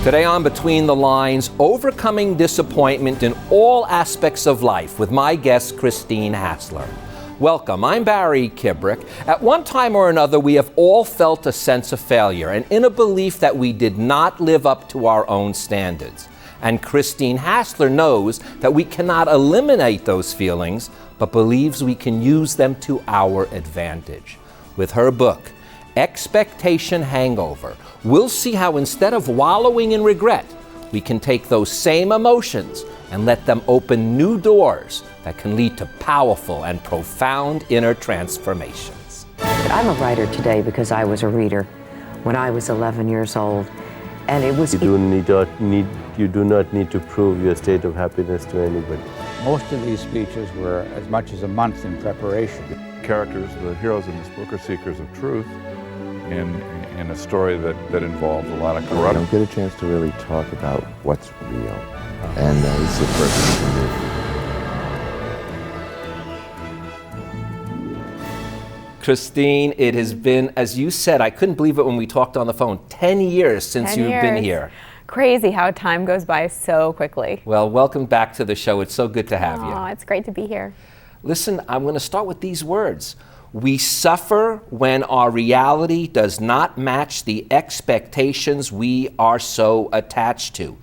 Today on Between the Lines, overcoming disappointment in all aspects of life with my guest, Christine Hassler. Welcome, I'm Barry Kibrick. At one time or another, we have all felt a sense of failure and in a belief that we did not live up to our own standards. And Christine Hassler knows that we cannot eliminate those feelings, but believes we can use them to our advantage. With her book, Expectation Hangover, we'll see how instead of wallowing in regret, we can take those same emotions and let them open new doors that can lead to powerful and profound inner transformations. I'm a writer today because I was a reader when I was 11 years old. And it was... You do not need to prove your state of happiness to anybody. Most of these speeches were as much as a month in preparation. Characters, the heroes in this book, are seekers of truth in a story that involves a lot of You corruption. don't get a chance to really talk about what's real. And it's the first thing to do. Christine, it has been, as you said, I couldn't believe it when we talked on the phone, 10 years since you've been here. Crazy how time goes by so quickly. Well, welcome back to the show. It's so good to have you. Oh, it's great to be here. Listen, I'm going to start with these words. We suffer when our reality does not match the expectations we are so attached to.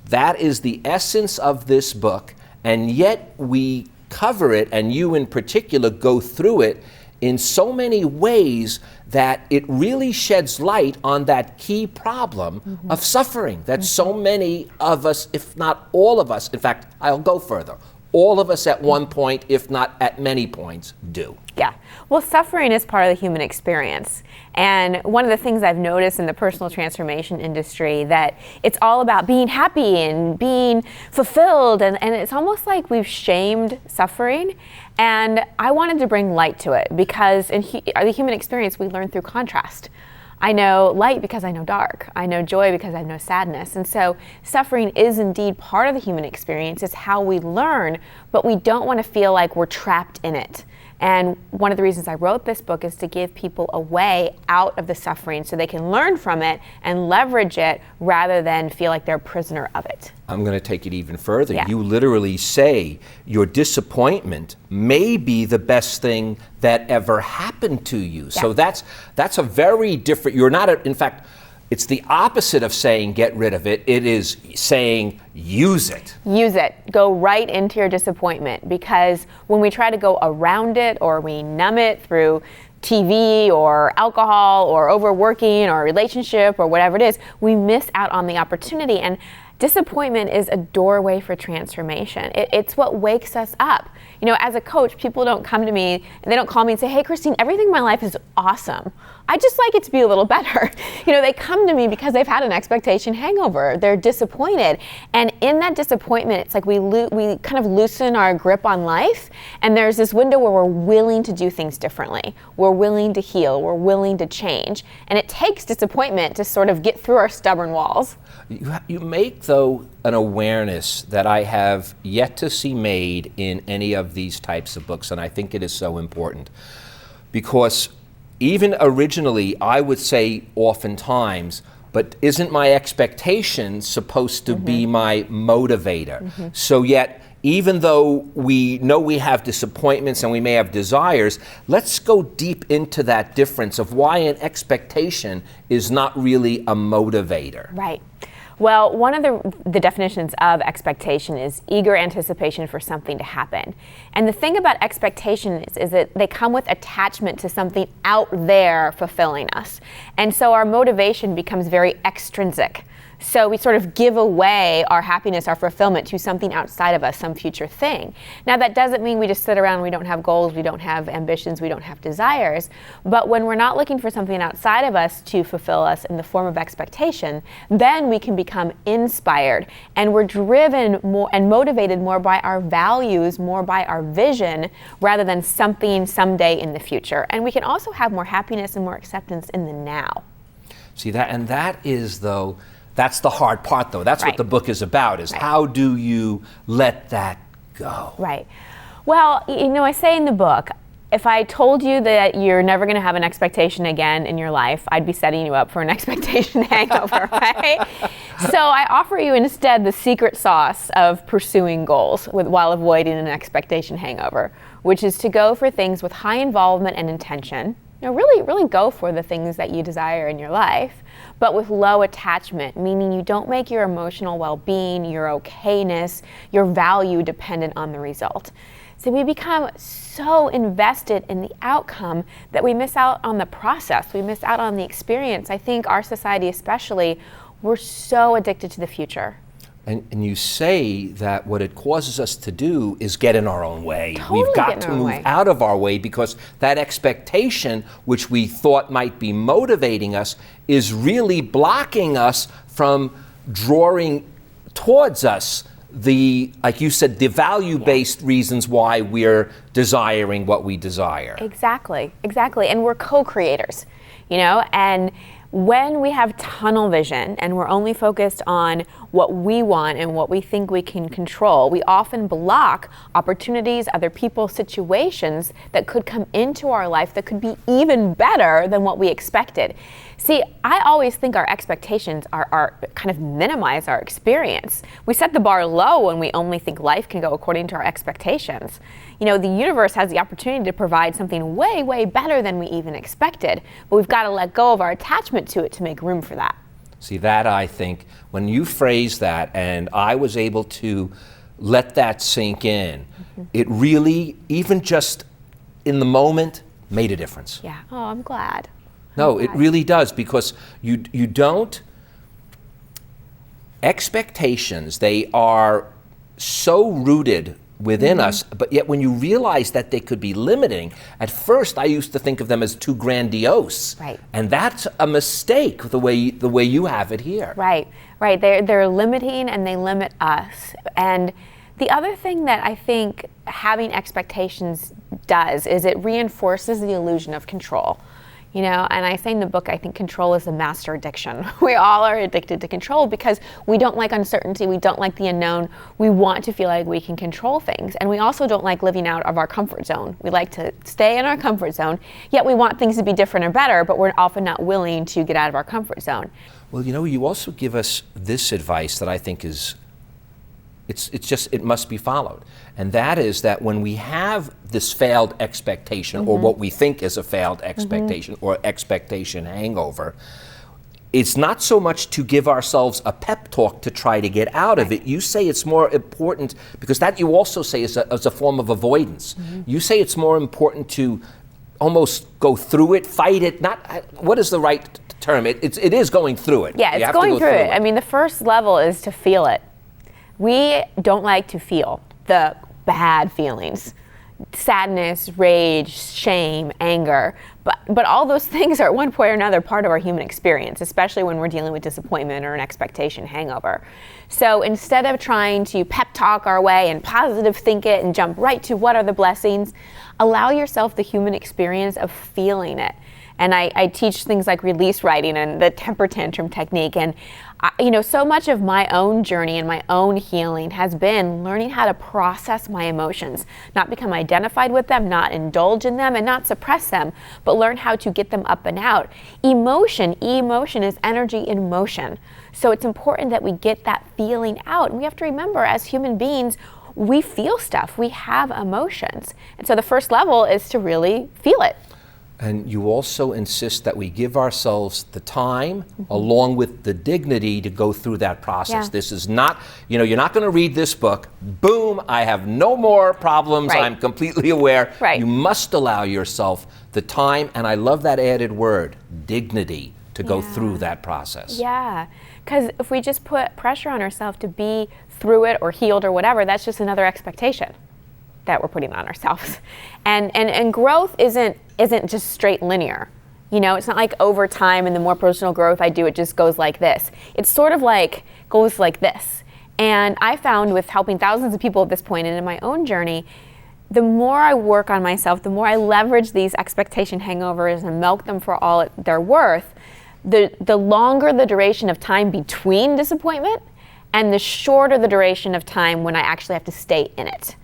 That is the essence of this book, and yet we cover it, and you in particular go through it in so many ways that it really sheds light on that key problem of suffering that so many of us, if not all of us, in fact, I'll go further, all of us at one point, if not at many points, do. Yeah. Well, suffering is part of the human experience. And one of the things I've noticed in the personal transformation industry, that it's all about being happy and being fulfilled. And it's almost like we've shamed suffering. And I wanted to bring light to it because in the human experience, we learn through contrast. I know light because I know dark. I know joy because I know sadness. And so suffering is indeed part of the human experience. It's how we learn, but we don't want to feel like we're trapped in it. And one of the reasons I wrote this book is to give people a way out of the suffering so they can learn from it and leverage it rather than feel like they're a prisoner of it. I'm going to take it even further. Yeah. You literally say your disappointment may be the best thing that ever happened to you. Yeah. So that's a very different, in fact, it's the opposite of saying get rid of it. It is saying use it. Use it. Go right into your disappointment, because when we try to go around it or we numb it through TV or alcohol or overworking or relationship or whatever it is, we miss out on the opportunity. And disappointment is a doorway for transformation. It's what wakes us up. You know, as a coach, people don't come to me and they don't call me and say, hey, Christine, everything in my life is awesome. I just like it to be a little better. You know, they come to me because they've had an expectation hangover. They're disappointed. And in that disappointment, it's like we kind of loosen our grip on life. And there's this window where we're willing to do things differently. We're willing to heal. We're willing to change. And it takes disappointment to sort of get through our stubborn walls. You make, though, an awareness that I have yet to see made in any of these types of books, and I think it is so important. Because even originally, I would say oftentimes, but isn't my expectation supposed to be my motivator? So yet, even though we know we have disappointments and we may have desires, let's go deep into that difference of why an expectation is not really a motivator. Right. Well, one of the definitions of expectation is eager anticipation for something to happen. And the thing about expectation is that they come with attachment to something out there fulfilling us. And so our motivation becomes very extrinsic. So we sort of give away our happiness, our fulfillment to something outside of us, some future thing. Now that doesn't mean we just sit around and we don't have goals, we don't have ambitions, we don't have desires. But when we're not looking for something outside of us to fulfill us in the form of expectation, then we can become inspired. And we're driven more and motivated more by our values, more by our vision, rather than something someday in the future. And we can also have more happiness and more acceptance in the now. See that, and that is, though, that's the hard part, though. That's right. What the book is about, is how do you let that go? Right. Well, you know, I say in the book, if I told you that you're never going to have an expectation again in your life, I'd be setting you up for an expectation hangover, right? So I offer you instead the secret sauce of pursuing goals while avoiding an expectation hangover, which is to go for things with high involvement and intention. Really go for the things that you desire in your life, but with low attachment, meaning you don't make your emotional well-being, your okayness, your value dependent on the result. So we become so invested in the outcome that we miss out on the process. We miss out on the experience. I think our society especially, we're so addicted to the future. And you say that what it causes us to do is get in our own way. Totally We've got to move out of our way because that expectation, which we thought might be motivating us, is really blocking us from drawing towards us the, like you said, the value-based reasons why we're desiring what we desire. Exactly. And we're co-creators, and when we have tunnel vision and we're only focused on what we want and what we think we can control, we often block opportunities, other people, situations that could come into our life that could be even better than what we expected. See, I always think our expectations are kind of minimize our experience. We set the bar low when we only think life can go according to our expectations. The universe has the opportunity to provide something way, way better than we even expected, but we've got to let go of our attachment to it to make room for that. See, that I think, when you phrase that and I was able to let that sink in, it really, even just in the moment, made a difference. Yeah, I'm glad. No, it really does, because you don't, expectations, they are so rooted within us, but yet when you realize that they could be limiting, at first I used to think of them as too grandiose. Right. And that's a mistake, the way you have it here. Right. They're limiting and they limit us. And the other thing that I think having expectations does is it reinforces the illusion of control. And I say in the book, I think control is a master addiction. We all are addicted to control because we don't like uncertainty, we don't like the unknown, we want to feel like we can control things. And we also don't like living out of our comfort zone. We like to stay in our comfort zone, yet we want things to be different or better, but we're often not willing to get out of our comfort zone. Well, you also give us this advice that I think is, it must be followed. And that is that when we have this failed expectation, or what we think is a failed expectation, or expectation hangover, it's not so much to give ourselves a pep talk to try to get out of it. You say it's more important, because that you also say is a form of avoidance. You say it's more important to almost go through it, fight it, what is the right term? It is going through it. Yeah, it's going through it. I mean, the first level is to feel it. We don't like to feel the bad feelings, sadness, rage, shame, anger, but all those things are at one point or another part of our human experience, especially when we're dealing with disappointment or an expectation hangover. So instead of trying to pep talk our way and positive think it and jump right to what are the blessings, allow yourself the human experience of feeling it. And I teach things like release writing and the temper tantrum technique. And so much of my own journey and my own healing has been learning how to process my emotions, not become identified with them, not indulge in them, and not suppress them, but learn how to get them up and out. Emotion is energy in motion. So it's important that we get that feeling out. And we have to remember, as human beings, we feel stuff, we have emotions. And so the first level is to really feel it. And you also insist that we give ourselves the time, along with the dignity, to go through that process. Yeah. This is not, you're not going to read this book, boom, I have no more problems, Right. I'm completely aware. Right. You must allow yourself the time, and I love that added word, dignity, to go through that process. Yeah, because if we just put pressure on ourselves to be through it or healed or whatever, that's just another expectation that we're putting on ourselves. And growth isn't just straight linear. It's not like over time and the more personal growth I do, it just goes like this. It's sort of like goes like this. And I found with helping thousands of people at this point and in my own journey, the more I work on myself, the more I leverage these expectation hangovers and milk them for all they're worth, the longer the duration of time between disappointment and the shorter the duration of time when I actually have to stay in it.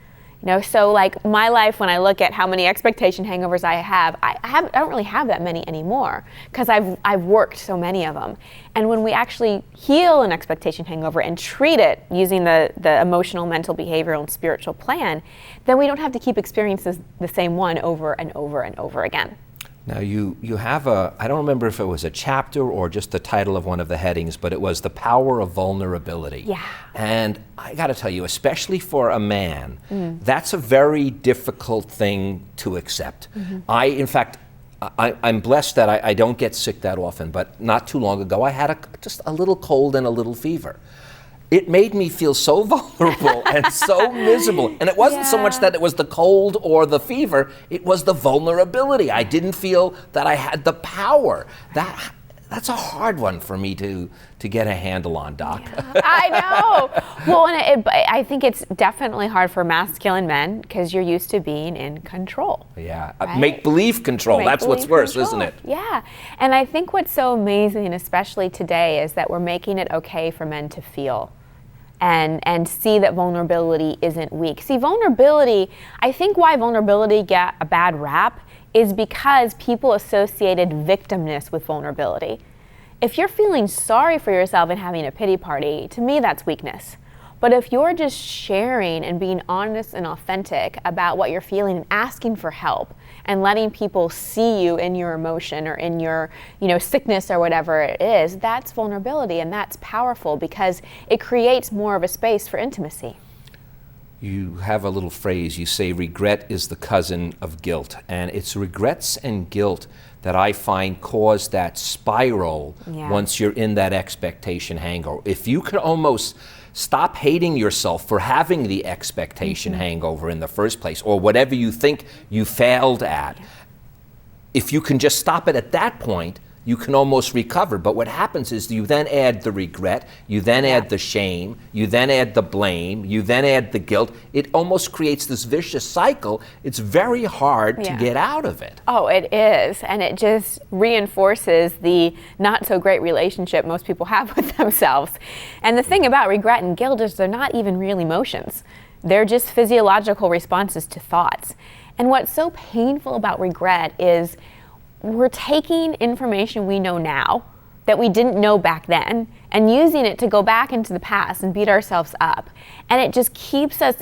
So like my life, when I look at how many expectation hangovers I have, I don't really have that many anymore because I've worked so many of them. And when we actually heal an expectation hangover and treat it using the emotional, mental, behavioral, and spiritual plan, then we don't have to keep experiencing the same one over and over and over again. Now you have I don't remember if it was a chapter or just the title of one of the headings, but it was The Power of Vulnerability. Yeah. And I got to tell you, especially for a man, that's a very difficult thing to accept. In fact, I'm blessed that I don't get sick that often, but not too long ago I had just a little cold and a little fever. It made me feel so vulnerable and so miserable. And it wasn't so much that it was the cold or the fever, it was the vulnerability. I didn't feel that I had the power. That's a hard one for me to get a handle on, Doc. Yeah, I know. Well, and I think it's definitely hard for masculine men because you're used to being in control. Yeah, right? Make-believe control. That's what's worse, isn't it? Yeah, and I think what's so amazing, especially today, is that we're making it okay for men to feel. And see that vulnerability isn't weak. See, vulnerability, I think why vulnerability get a bad rap is because people associated victimness with vulnerability. If you're feeling sorry for yourself and having a pity party, to me that's weakness. But if you're just sharing and being honest and authentic about what you're feeling and asking for help and letting people see you in your emotion or in your, sickness or whatever it is, that's vulnerability, and that's powerful because it creates more of a space for intimacy. You have a little phrase, you say regret is the cousin of guilt, and it's regrets and guilt that I find cause that spiral once you're in that expectation hangover. If you could almost stop hating yourself for having the expectation hangover in the first place, or whatever you think you failed at, if you can just stop it at that point, you can almost recover. But what happens is you then add the regret, you then add the shame, you then add the blame, you then add the guilt. It almost creates this vicious cycle. It's very hard to get out of it. Oh, it is. And it just reinforces the not so great relationship most people have with themselves. And the thing about regret and guilt is they're not even real emotions. They're just physiological responses to thoughts. And what's so painful about regret is we're taking information we know now that we didn't know back then and using it to go back into the past and beat ourselves up. And it just keeps us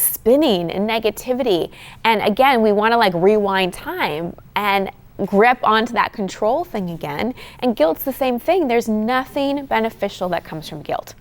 spinning in negativity. And again, we want to rewind time and grip onto that control thing again. And guilt's the same thing. There's nothing beneficial that comes from guilt.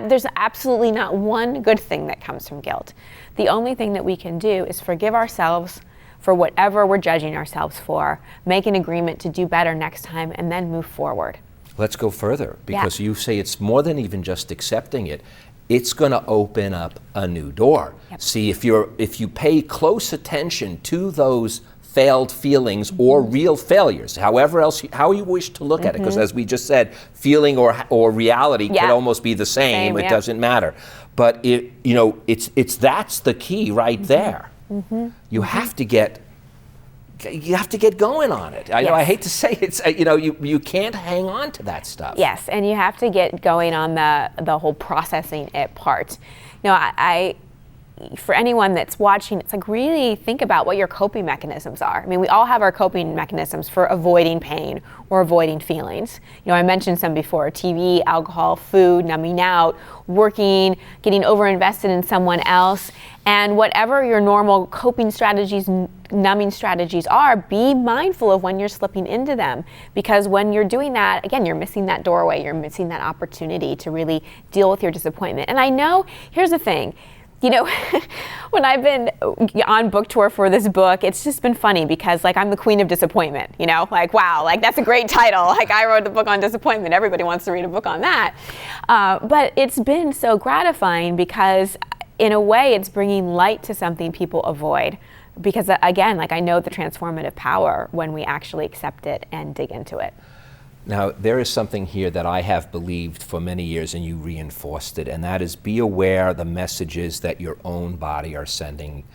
There's absolutely not one good thing that comes from guilt. The only thing that we can do is forgive ourselves for whatever we're judging ourselves for, make an agreement to do better next time, and then move forward. Let's go further, because you say it's more than even just accepting it. It's going to open up a new door. See, if you pay close attention to those failed feelings or real failures, how you wish to look at it, because as we just said, feeling or reality could almost be the same. It doesn't matter. But that's the key right there. You have to get going on it. I hate to say it, you can't hang on to that stuff. Yes, and you have to get going on the whole processing it part. For anyone that's watching, it's really think about what your coping mechanisms are. I mean, we all have our coping mechanisms for avoiding pain or avoiding feelings. I mentioned some before: TV, alcohol, food, numbing out, working, getting overinvested in someone else. And whatever your normal coping strategies, numbing strategies are, be mindful of when you're slipping into them. Because when you're doing that, again, you're missing that doorway, you're missing that opportunity to really deal with your disappointment. And I know, here's the thing, when I've been on book tour for this book, it's just been funny because I'm the queen of disappointment, wow, that's a great title. I wrote a book on disappointment. Everybody wants to read a book on that. But it's been so gratifying because in a way it's bringing light to something people avoid. Because again, I know the transformative power when we actually accept it and dig into it. Now, there is something here that I have believed for many years, and you reinforced it, and that is be aware of the messages that your own body are sending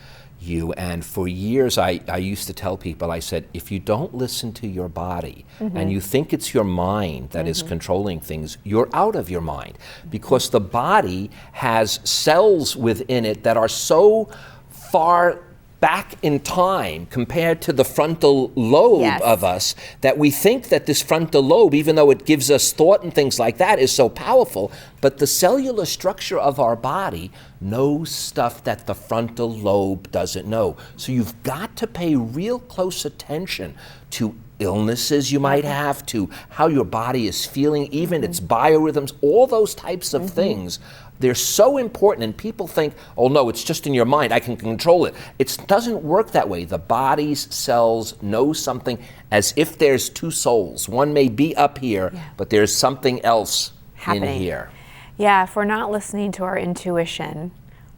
you. And for years, I used to tell people, I said, if you don't listen to your body and you think it's your mind that is controlling things, you're out of your mind. Because the body has cells within it that are so far back in time compared to the frontal lobe of us that we think that this frontal lobe, even though it gives us thought and things like that, is so powerful, but the cellular structure of our body knows stuff that the frontal lobe doesn't know. So you've got to pay real close attention to illnesses you might have, to how your body is feeling, even its biorhythms, all those types of things. They're so important, and people think, oh no, it's just in your mind, I can control it. It doesn't work that way. The body's cells know something as if there's two souls. One may be up here, but there's something else happening in here. Yeah, if we're not listening to our intuition,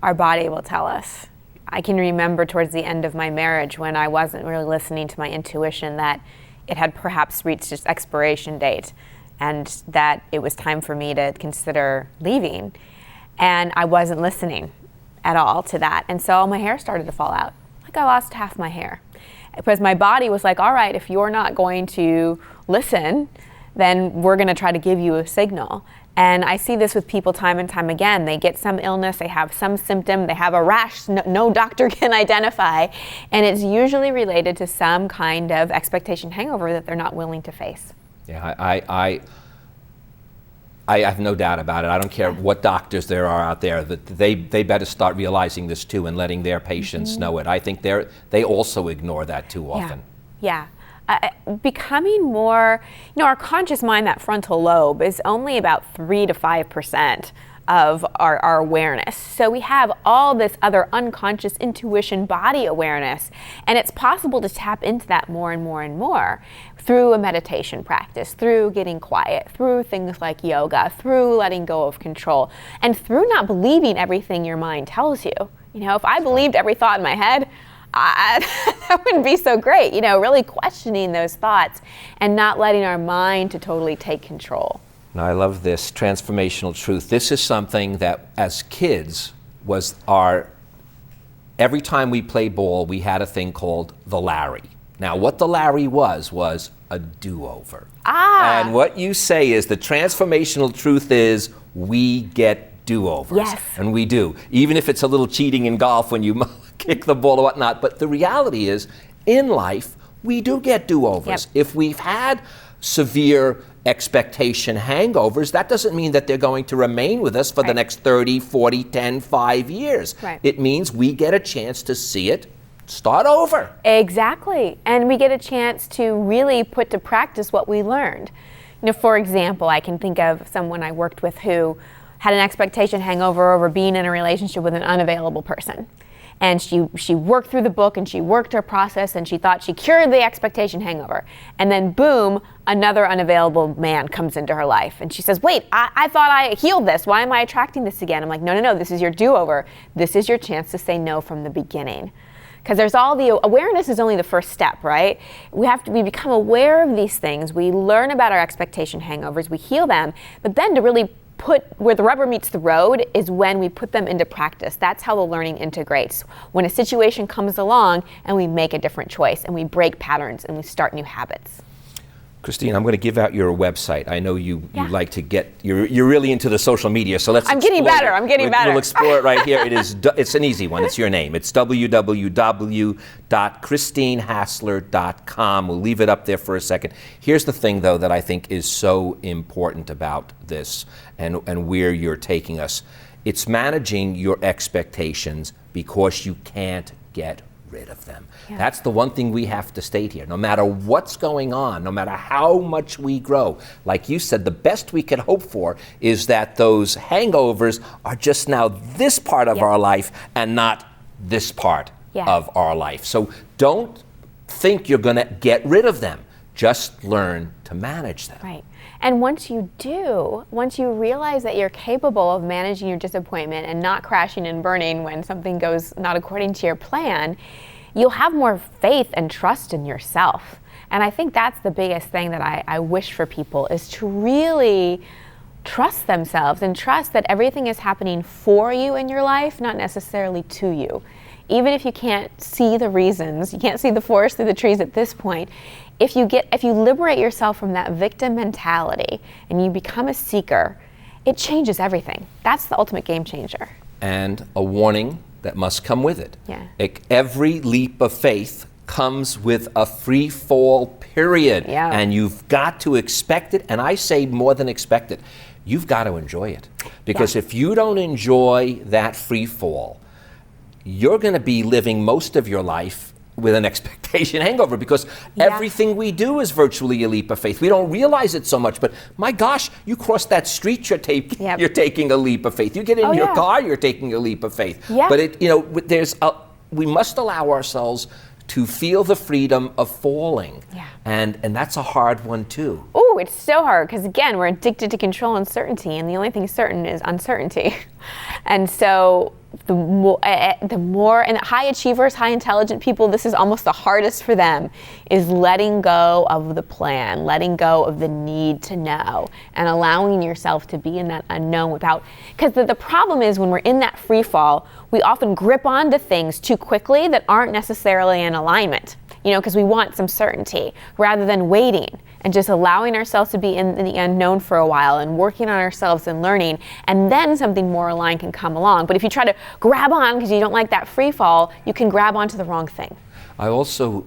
our body will tell us. I can remember towards the end of my marriage when I wasn't really listening to my intuition that it had perhaps reached its expiration date and that it was time for me to consider leaving. And I wasn't listening at all to that. And so my hair started to fall out. Like I lost half my hair. Because my body was like, all right, if you're not going to listen, then we're going to try to give you a signal. And I see this with people time and time again. They get some illness, they have some symptom, they have a rash no doctor can identify, and it's usually related to some kind of expectation hangover that they're not willing to face. Yeah, I have no doubt about it. I don't care what doctors there are out there, that they better start realizing this too and letting their patients know it. I think they also ignore that too often. Yeah. Becoming more, our conscious mind, that frontal lobe, is only about 3 to 5% of our awareness. So we have all this other unconscious intuition, body awareness, and it's possible to tap into that more and more and more through a meditation practice, through getting quiet, through things like yoga, through letting go of control, and through not believing everything your mind tells you. If I believed every thought in my head, that wouldn't be so great. Really questioning those thoughts and not letting our mind to totally take control. Now, I love this transformational truth. This is something that as kids was every time we played ball, we had a thing called the Larry. Now, what the Larry was a do-over. And what you say is the transformational truth is we get do-overs. Yes. And we do. Even if it's a little cheating in golf when you kick the ball or whatnot. But the reality is, in life, we do get do-overs. Yep. If we've had severe expectation hangovers, that doesn't mean that they're going to remain with us for the next 30, 40, 10, 5 years. Right. It means we get a chance to see it start over. Exactly. And we get a chance to really put to practice what we learned. For example, I can think of someone I worked with who had an expectation hangover over being in a relationship with an unavailable person. And she worked through the book and she worked her process and she thought she cured the expectation hangover. And then boom, another unavailable man comes into her life. And she says, wait, I thought I healed this. Why am I attracting this again? I'm like, no, this is your do-over. This is your chance to say no from the beginning. Because there's all the awareness is only the first step, right? We become aware of these things. We learn about our expectation hangovers. We heal them. But then to really put where the rubber meets the road is when we put them into practice. That's how the learning integrates. When a situation comes along and we make a different choice and we break patterns and we start new habits. Christine, I'm going to give out your website. I know you like to you're really into the social media, so let's I'm getting better. We'll explore it right here. It's an easy one. It's your name. It's www.christinehassler.com. We'll leave it up there for a second. Here's the thing, though, that I think is so important about this and where you're taking us. It's managing your expectations because you can't get rid of them. Yeah. That's the one thing we have to state here. No matter what's going on, no matter how much we grow, like you said, the best we can hope for is that those hangovers are just now this part of our life and not this part of our life. So don't think you're going to get rid of them. Just learn to manage them. Right. And once you realize that you're capable of managing your disappointment and not crashing and burning when something goes not according to your plan, you'll have more faith and trust in yourself. And I think that's the biggest thing that I wish for people is to really trust themselves and trust that everything is happening for you in your life, not necessarily to you. even if you can't see the reasons, you can't see the forest through the trees at this point, if you liberate yourself from that victim mentality and you become a seeker, it changes everything. That's the ultimate game changer. And a warning that must come with it. Yeah. Every leap of faith comes with a free fall period. Yeah. And you've got to expect it. And I say more than expect it. You've got to enjoy it. Because if you don't enjoy that free fall, you're going to be living most of your life with an expectation hangover, because everything we do is virtually a leap of faith. We don't realize it so much, but my gosh, you cross that street, you're taking a leap of faith. You get in your car, you're taking a leap of faith. But we must allow ourselves to feel the freedom of falling. And that's a hard one too. Oh, it's so hard, because again, we're addicted to control and certainty, and the only thing certain is uncertainty. And so the more, and high achievers, high intelligent people, this is almost the hardest for them, is letting go of the plan, letting go of the need to know, and allowing yourself to be in that unknown without, because the problem is when we're in that free fall, we often grip onto things too quickly that aren't necessarily in alignment, because we want some certainty rather than waiting and just allowing ourselves to be in the unknown for a while and working on ourselves and learning, and then something more aligned can come along. But if you try to grab on because you don't like that free fall, you can grab onto the wrong thing. I also,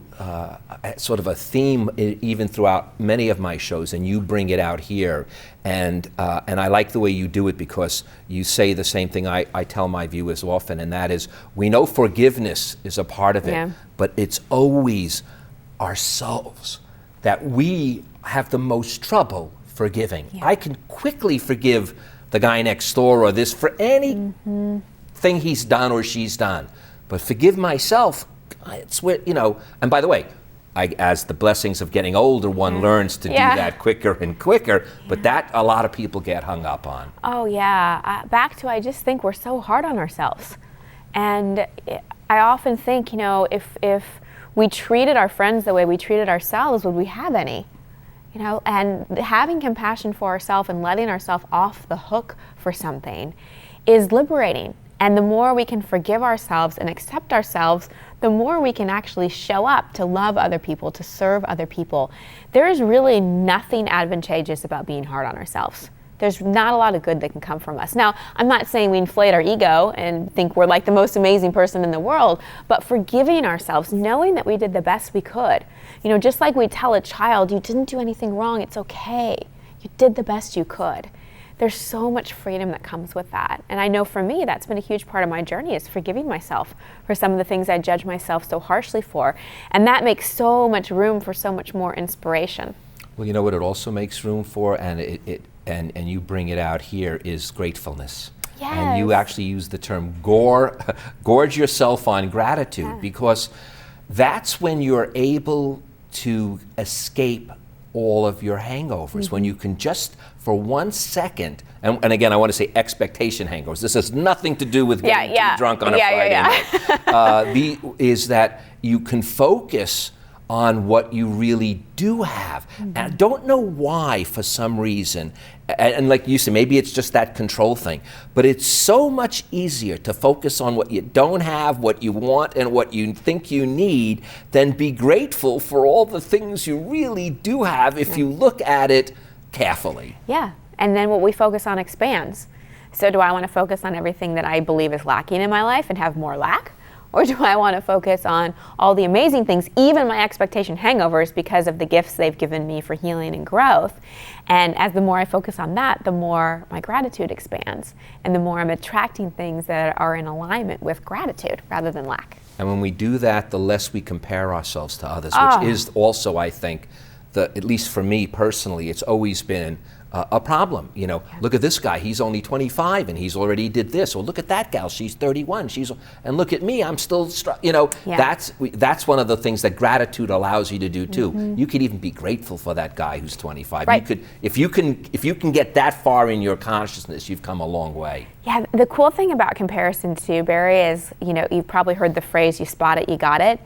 sort of a theme even throughout many of my shows, and you bring it out here, and I like the way you do it, because you say the same thing I tell my viewers often, and that is, we know forgiveness is a part of it, but it's always ourselves that we have the most trouble forgiving. I can quickly forgive the guy next door or this for any thing he's done or she's done, but forgive myself, it's where, and by the way, as the blessings of getting older, one learns to do that quicker and quicker, but that a lot of people get hung up on. Oh yeah, back to, I just think we're so hard on ourselves. And I often think, if we treated our friends the way we treated ourselves, would we have any? And having compassion for ourselves and letting ourselves off the hook for something is liberating. And the more we can forgive ourselves and accept ourselves, the more we can actually show up to love other people, to serve other people. There is really nothing advantageous about being hard on ourselves. There's not a lot of good that can come from us. Now, I'm not saying we inflate our ego and think we're like the most amazing person in the world, but forgiving ourselves, knowing that we did the best we could. Just like we tell a child, you didn't do anything wrong, it's okay. You did the best you could. There's so much freedom that comes with that. And I know for me, that's been a huge part of my journey, is forgiving myself for some of the things I judge myself so harshly for. And that makes so much room for so much more inspiration. Well, you know what it also makes room for, and and you bring it out here, is gratefulness. Yes. And you actually use the term gorge yourself on gratitude, because that's when you're able to escape all of your hangovers, when you can just for 1 second, and again, I want to say expectation hangovers. This has nothing to do with getting too drunk on a Friday night. Is that you can focus on what you really do have. And I don't know why, for some reason, and like you said, maybe it's just that control thing, but it's so much easier to focus on what you don't have, what you want, and what you think you need, than be grateful for all the things you really do have if you look at it carefully. Yeah, and then what we focus on expands. So do I want to focus on everything that I believe is lacking in my life and have more lack? Or do I want to focus on all the amazing things, even my expectation hangovers, because of the gifts they've given me for healing and growth? And as the more I focus on that, the more my gratitude expands, and the more I'm attracting things that are in alignment with gratitude rather than lack. And when we do that, the less we compare ourselves to others, which is also, I think, at least for me personally, it's always been a problem. Look at this guy, he's only 25 and he's already did this. Or look at that gal, she's 31. And look at me, I'm still, that's one of the things that gratitude allows you to do too. You could even be grateful for that guy who's 25. Right. If you can get that far in your consciousness, you've come a long way. Yeah, the cool thing about comparison too, Barry, is, you've probably heard the phrase, you spot it, you got it.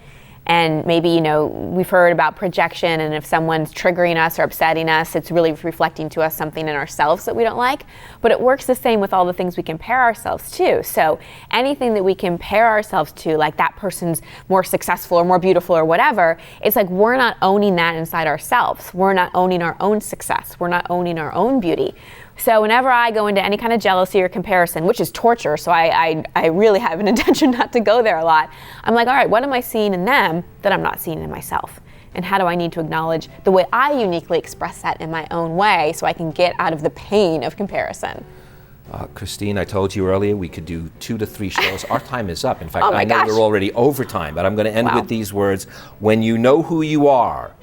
And maybe, you know, we've heard about projection, and if someone's triggering us or upsetting us, it's really reflecting to us something in ourselves that we don't like. But it works the same with all the things we compare ourselves to. So anything that we compare ourselves to, like that person's more successful or more beautiful or whatever, it's like we're not owning that inside ourselves. We're not owning our own success. We're not owning our own beauty. So whenever I go into any kind of jealousy or comparison, which is torture, so I really have an intention not to go there a lot, I'm like, all right, what am I seeing in them that I'm not seeing in myself? And how do I need to acknowledge the way I uniquely express that in my own way so I can get out of the pain of comparison? Christine, I told you earlier we could do 2 to 3 shows. Our time is up. In fact, Oh my I know gosh. we're already over time, but I'm going to end Wow. with these words. When you know who you are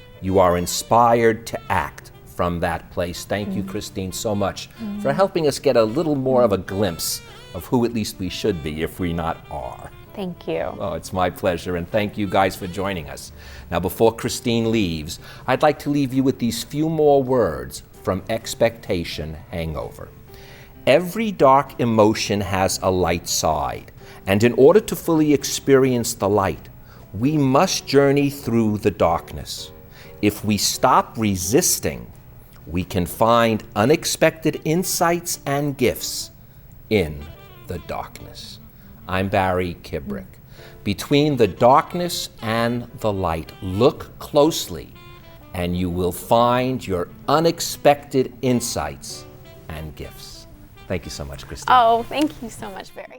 inspired to act from that place. Thank you, Christine, so much for helping us get a little more of a glimpse of who at least we should be if we not are. Thank you. Oh, it's my pleasure, and thank you guys for joining us. Now, before Christine leaves, I'd like to leave you with these few more words from Expectation Hangover. Every dark emotion has a light side, and in order to fully experience the light, we must journey through the darkness. If we stop resisting, we can find unexpected insights and gifts in the darkness. I'm Barry Kibrick. Between the darkness and the light, look closely, and you will find your unexpected insights and gifts. Thank you so much, Christine. Oh, thank you so much, Barry.